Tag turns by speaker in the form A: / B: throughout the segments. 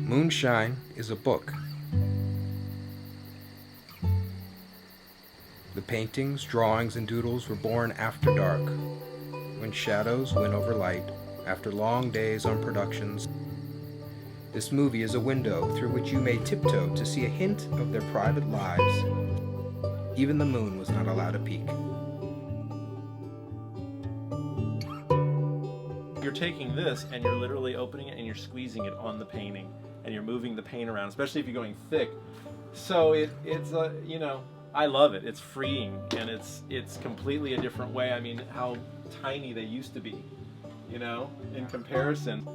A: Moonshine is a book. The paintings, drawings, and doodles were born after dark, when shadows win over light, after long days on productions. This movie is a window through which you may tiptoe to see a hint of their private lives. Even the moon was not allowed a peek.
B: You're taking this and you're literally opening it and you're squeezing it on the painting and you're moving the paint around, especially if you're going thick. So it's I love it. It's freeing and it's completely a different way. I mean, how tiny they used to be, in comparison.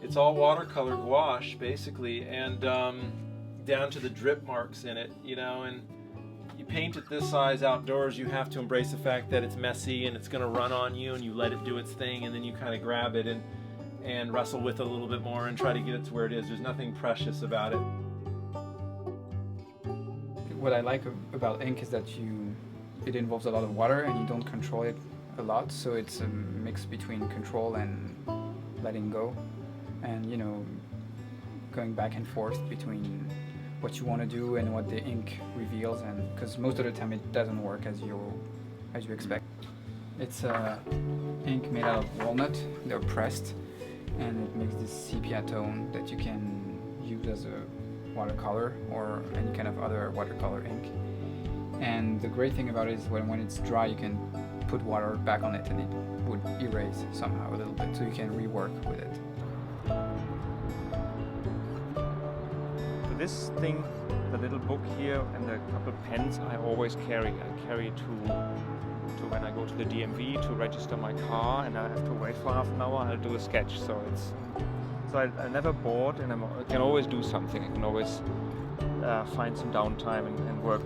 B: It's all watercolor gouache basically, and down to the drip marks in it, and you paint it this size outdoors, you have to embrace the fact that it's messy and it's going to run on you, and you let it do its thing, and then you kind of grab it and wrestle with it a little bit more and try to get it to where it is. There's nothing precious about it.
C: What I like about ink is that it involves a lot of water and you don't control it a lot, so it's a mix between control and letting go, and going back and forth between what you want to do and what the ink reveals, and because most of the time it doesn't work as you expect. It's ink made out of walnut. They're pressed, and it makes this sepia tone that you can use as a watercolor or any kind of other watercolor ink. And the great thing about it is when it's dry, you can put water back on it and it would erase somehow a little bit, so you can rework with it.
D: This thing, the little book here and a couple pens I always carry. I carry to when I go to the DMV to register my car, and I have to wait for half an hour. I'll do a sketch. So I'm never bored, and I can always do something. I can always find some downtime and work.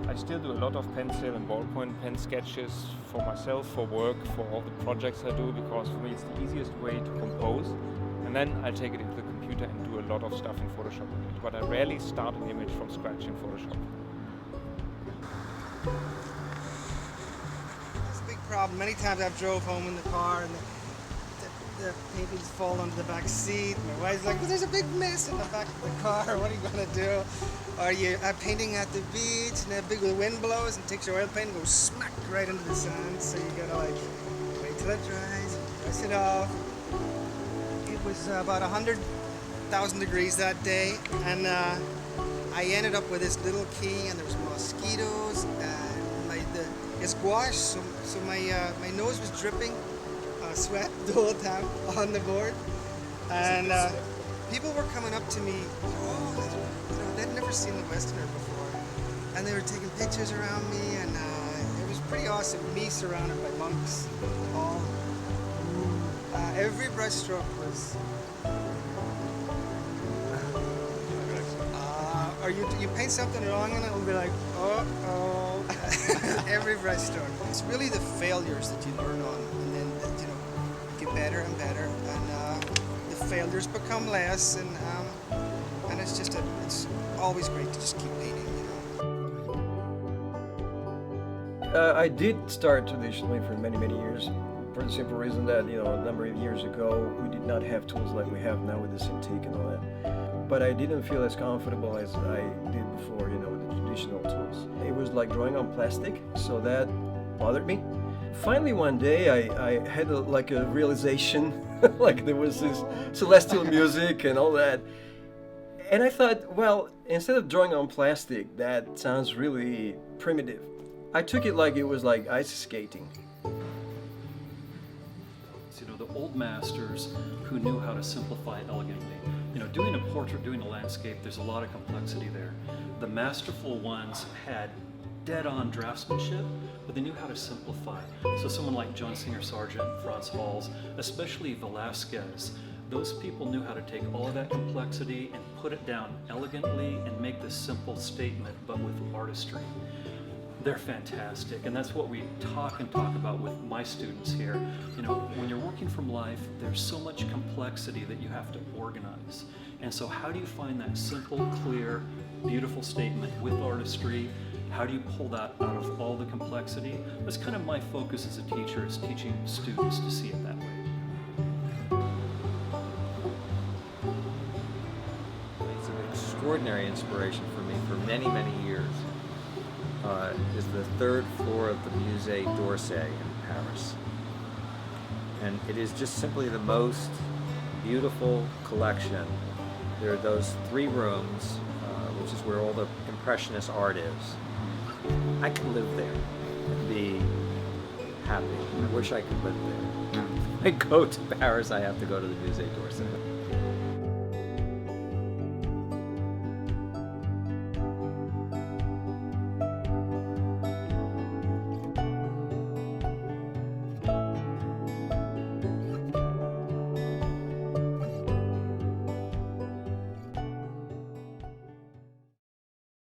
D: I still do a lot of pencil and ballpoint pen sketches for myself, for work, for all the projects I do, because for me it's the easiest way to compose. And then I take it into the computer and do a lot of stuff in Photoshop with it. But I rarely start an image from scratch in Photoshop.
E: It's a big problem. Many times I've drove home in the car and the paintings fall onto the back seat. My wife's like, well, there's a big mess in the back of the car. What are you going to do? Or I'm painting at the beach and the big wind blows and takes your oil paint and goes smack right into the sand. So you got to wait till it dries, brush it off. It was about 100,000 degrees that day, and I ended up with this little key, and there was mosquitoes, and it's gouache, so my nose was dripping sweat the whole time on the board, and people were coming up to me, they'd never seen the Westerner before, and they were taking pictures around me, and it was pretty awesome. Me surrounded by monks, all. Every brushstroke was, or you paint something wrong and it'll be like, oh. Every brushstroke. It's really the failures that you learn on, and then get better and better, and the failures become less, and it's just it's always great to just keep painting.
F: I did start traditionally for many years. For the simple reason that, a number of years ago, we did not have tools like we have now with the Cintiq and all that. But I didn't feel as comfortable as I did before, with the traditional tools. It was like drawing on plastic, so that bothered me. Finally, one day, I had a realization, like there was this celestial music and all that. And I thought, well, instead of drawing on plastic, that sounds really primitive. I took it like it was like ice skating.
G: The old masters who knew how to simplify elegantly. Doing a portrait, doing a landscape, there's a lot of complexity there. The masterful ones had dead-on draftsmanship, but they knew how to simplify. So someone like John Singer Sargent, Franz Hals, especially Velasquez, those people knew how to take all of that complexity and put it down elegantly and make this simple statement, but with artistry. They're fantastic, and that's what we talk about with my students here. When you're working from life, there's so much complexity that you have to organize. And so how do you find that simple, clear, beautiful statement with artistry? How do you pull that out of all the complexity? That's kind of my focus as a teacher, is teaching students to see it that way.
H: extraordinary inspiration for me for many, many years is the third floor of the Musée d'Orsay in Paris. And it is just simply the most beautiful collection. There are those 3 rooms, which is where all the Impressionist art is. I could live there and be happy. I wish I could live there. If I go to Paris, I have to go to the Musée d'Orsay.